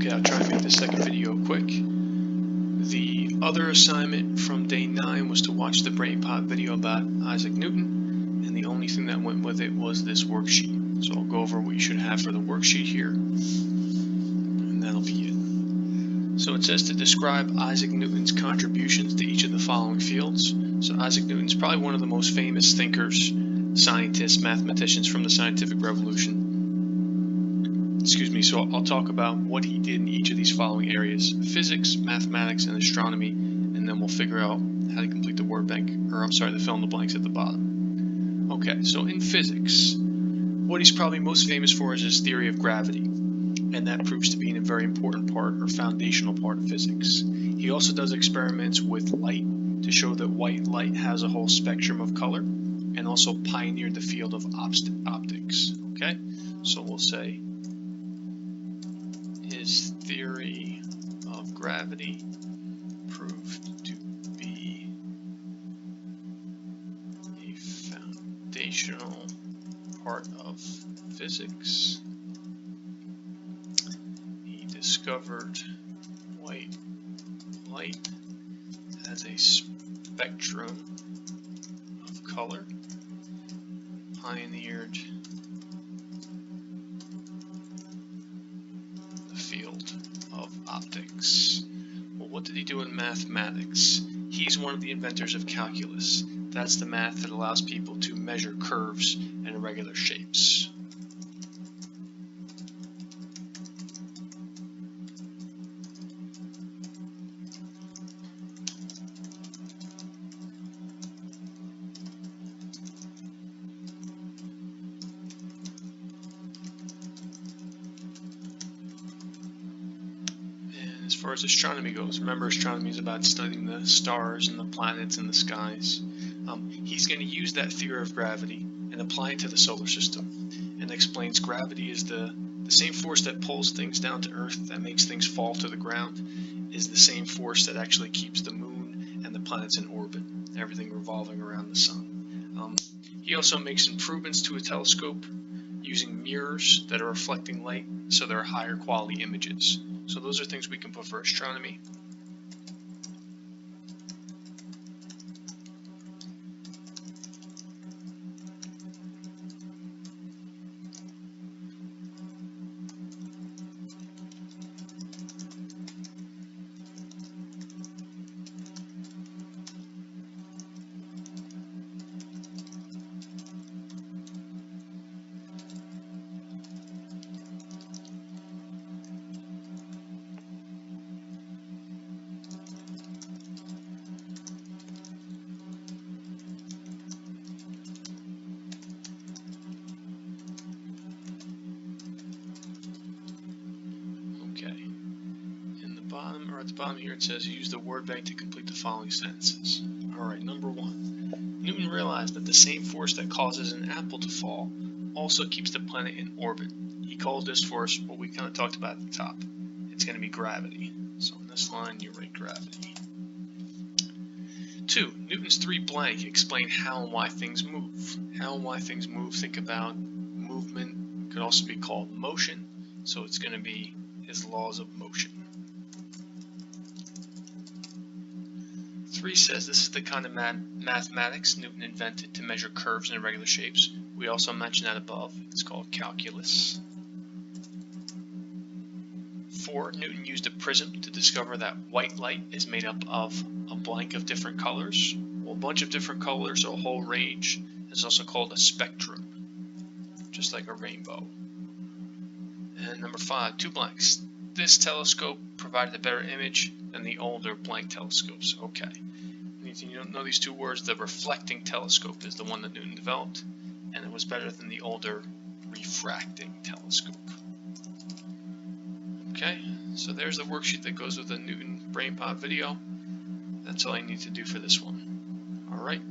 Okay, I'll try and make this second video quick. The other assignment from day 9 was to watch the BrainPop video about Isaac Newton, and the only thing that went with it was this worksheet. So I'll go over what you should have for the worksheet here, and that'll be it. So it says to describe Isaac Newton's contributions to each of the following fields. So Isaac Newton's probably one of the most famous thinkers, scientists, mathematicians from the scientific revolution. So I'll talk about what he did in each of these following areas: physics, mathematics, and astronomy, and then we'll figure out how to complete the word bank, the fill in the blanks at the bottom. Okay, so in physics, what he's probably most famous for is his theory of gravity, and that proves to be a very important part or foundational part of physics. He also does experiments with light to show that white light has a whole spectrum of color, and also pioneered the field of optics. Okay, so we'll say his theory of gravity proved to be a foundational part of physics. He discovered white light as a spectrum of color, pioneered the field of optics. Well, what did he do in mathematics? He's one of the inventors of calculus. That's the math that allows people to measure curves and irregular shapes. As far as astronomy goes, remember astronomy is about studying the stars and the planets in the skies. He's going to use that theory of gravity and apply it to the solar system, and explains gravity is the same force that pulls things down to Earth, that makes things fall to the ground, is the same force that actually keeps the moon and the planets in orbit, everything revolving around the sun. He also makes improvements to a telescope using mirrors that are reflecting light, so there are higher quality images. So those are things we can put for astronomy. At the bottom here it says use the word bank to complete the following sentences. Alright, number 1. Newton realized that the same force that causes an apple to fall also keeps the planet in orbit. He called this force what we kind of talked about at the top. It's going to be gravity. So in this line you write gravity. 2. Newton's 3 blank explain how and why things move. How and why things move, think about movement, could also be called motion. So it's going to be his laws of motion. 3 says this is the kind of mathematics Newton invented to measure curves and irregular shapes. We also mentioned that above. It's called calculus. 4. Newton used a prism to discover that white light is made up of a blank of different colors. Well, a bunch of different colors, or a whole range, is also called a spectrum, just like a rainbow. And number 5, 2 blanks. This telescope provided a better image than the older blank telescopes. Okay. You don't know these 2 words. The reflecting telescope is the one that Newton developed, and it was better than the older refracting telescope. Okay, so there's the worksheet that goes with the Newton BrainPop video. That's all I need to do for this one. Alright.